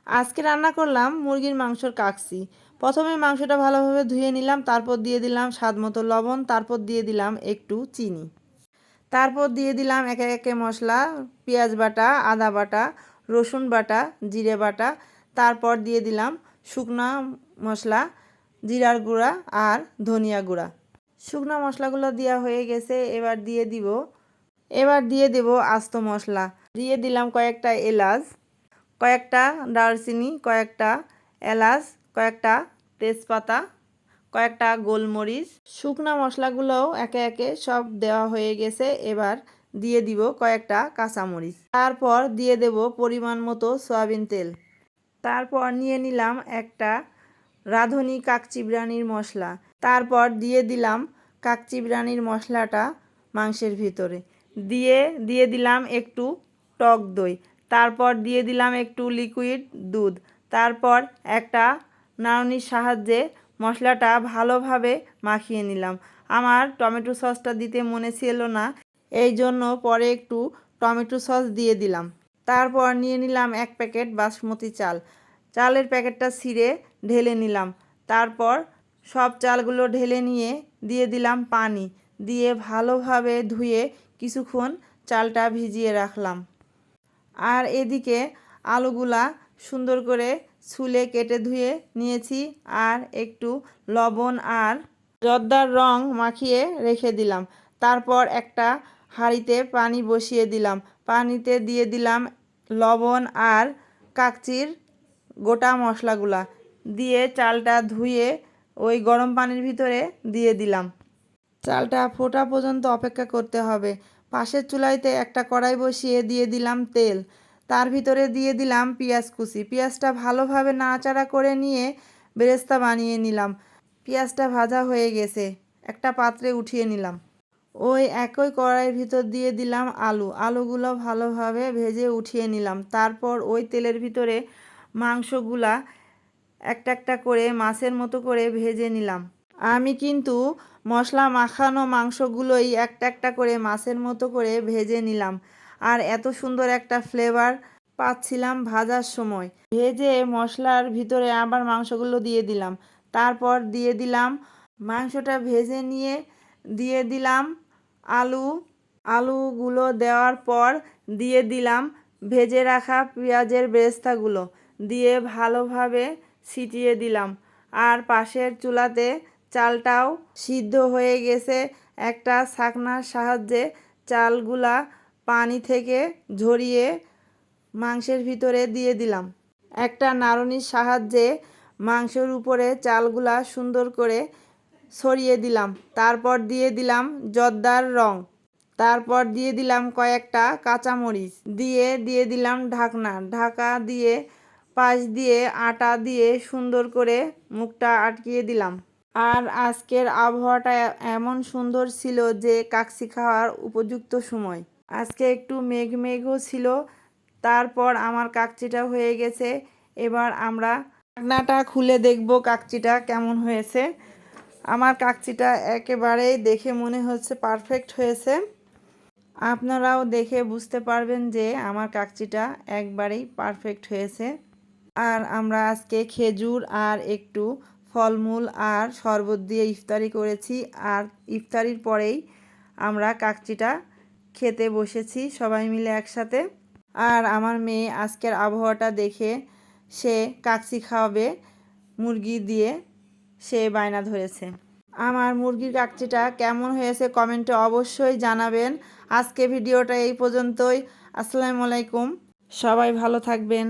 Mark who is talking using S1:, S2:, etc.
S1: আজকে রান্না করলাম মুরগির মাংসর কাকসি। প্রথমে মাংসটা ভালোভাবে ধুয়ে নিলাম, তারপর দিয়ে দিলাম স্বাদমতো লবণ, তারপর দিয়ে দিলাম একটু চিনি, তারপর দিয়ে দিলাম একে একে মশলা, পেঁয়াজ বাটা, আদা বাটা, রসুন বাটা, জিরে বাটা, তারপর দিয়ে দিলাম শুকনা মশলা, জিরার গুঁড়া আর ধনিয়া গুঁড়া। শুকনা মশলাগুলো দেওয়া হয়ে গেছে। এবার দিয়ে দেব আস্ত মশলা। দিয়ে দিলাম কয়েকটা এলাচ, কয়েকটা দারচিনি, কয়েকটা এলাচ, কয়েকটা তেজপাতা, কয়েকটা গোলমরিচ। শুকনা মশলাগুলোও একে একে সব দেওয়া হয়ে গেছে। এবার দিয়ে দিব কয়েকটা কাঁচামরিচ, তারপর দিয়ে দেব পরিমাণ মতো সয়াবিন তেল। তারপর নিয়ে নিলাম একটা রাঁধুনি কাকচিবরানির মশলা, তারপর দিয়ে দিলাম কাকচিবরানির মশলাটা মাংসের ভিতরে দিয়ে দিলাম একটু টক দই, তারপর দিয়ে দিলাম একটু লিকুইড দুধ, তারপর একটা নাড়ুনির সাহায্যে মশলাটা ভালোভাবে মাখিয়ে নিলাম। আমার টমেটো সসটা দিতে মনে ছিল না, এই জন্য পরে একটু টমেটো সস দিয়ে দিলাম। তারপর নিয়ে নিলাম 1 প্যাকেট বাসমতি চাল। চালের প্যাকেটটা ছিঁড়ে ঢেলে নিলাম। তারপর সব চালগুলো ঢেলে নিয়ে দিয়ে দিলাম পানি, দিয়ে ভালোভাবে ধুয়ে কিছুক্ষণ চালটা ভিজিয়ে রাখলাম। আর এদিকে আলুগুলা সুন্দর করে ছুলে কেটে ধুয়ে নিয়েছি, আর একটু লবণ আর জর্দার রং মাখিয়ে রেখে দিলাম। তারপর একটা হাঁড়িতে পানি বসিয়ে দিলাম, পানিতে দিয়ে দিলাম লবণ আর কাকচির গোটা মশলাগুলা, দিয়ে চালটা ধুয়ে ওই গরম পানির ভিতরে দিয়ে দিলাম। চালটা ফোটা পর্যন্ত অপেক্ষা করতে হবে। পাশের চুলাইতে একটা কড়াই বসিয়ে দিয়ে দিলাম তেল, তার ভিতরে দিয়ে দিলাম পেঁয়াজ কুচি। পেঁয়াজটা ভালোভাবে নাড়াচাড়া করে নিয়ে বেরেস্তা বানিয়ে নিলাম। পেঁয়াজটা ভাজা হয়ে গেছে, একটা পাত্রে উঠিয়ে নিলাম। ওই একই কড়াইয়ের ভিতর দিয়ে দিলাম আলুগুলো ভালোভাবে ভেজে উঠিয়ে নিলাম। তারপর ওই তেলের ভিতরে মাংসগুলা একটা একটা করে মাছের মতো করে ভেজে নিলাম। আমি কিন্তু মশলা মাখানো মাংসগুলোই একটা একটা করে মাছের মতো করে ভেজে নিলাম, আর এত সুন্দর একটা ফ্লেভার পাচ্ছিলাম ভাজার সময়। ভেজে মশলার ভিতরে আবার মাংসগুলো দিয়ে দিলাম, তারপর দিয়ে দিলাম মাংসটা ভেজে নিয়ে দিয়ে দিলাম আলুগুলো দেওয়ার পর দিয়ে দিলাম ভেজে রাখা পেঁয়াজের বেরেস্তাগুলো, দিয়ে ভালোভাবে ছিটিয়ে দিলাম। আর পাশের চুলাতে চালটাও সিদ্ধ হয়ে গেছে। একটা ছাঁকনার সাহায্যে চালগুলা পানি থেকে ঝরিয়ে মাংসের ভিতরে দিয়ে দিলাম। একটা নাড়ুনির সাহায্যে মাংসের উপরে চালগুলা সুন্দর করে ছড়িয়ে দিলাম। তারপর দিয়ে দিলাম জর্দার রং, তারপর দিয়ে দিলাম কয়েকটা কাঁচামরিচ, দিয়ে দিলাম ঢাকা দিয়ে পাশ দিয়ে আটা দিয়ে সুন্দর করে মুখটা আটকিয়ে দিলাম। আর আজকের আবহাওয়াটা এমন সুন্দর ছিল যে কাকসি খাওয়ার উপযুক্ত সময়। আজকে একটু মেঘও ছিল। তারপর আমার কাকচিটা হয়ে গেছে। এবার আমরা ঢাকনাটা খুলে দেখব কাকচিটা কেমন হয়েছে। আমার কাকচিটা একেবারেই দেখে মনে হচ্ছে পারফেক্ট হয়েছে। আপনারাও দেখে বুঝতে পারবেন যে আমার কাকচিটা একবারেই পারফেক্ট হয়েছে। আর আমরা আজকে খেজুর আর একটু ফলমূল আর শরবত দিয়ে ইফতারি করেছি, আর ইফতারির পরেই আমরা কাকচিটা খেতে বসেছি সবাই মিলে একসাথে। আর আমার মেয়ে আজকের আবহাওয়াটা দেখে সে কাকচি খাওয়াবে মুরগি দিয়ে, সে বায়না ধরেছে। আমার মুরগির কাকচিটা কেমন হয়েছে কমেন্টে অবশ্যই জানাবেন। আজকে ভিডিওটা এই পর্যন্তই। আসসালামু আলাইকুম, সবাই ভালো থাকবেন।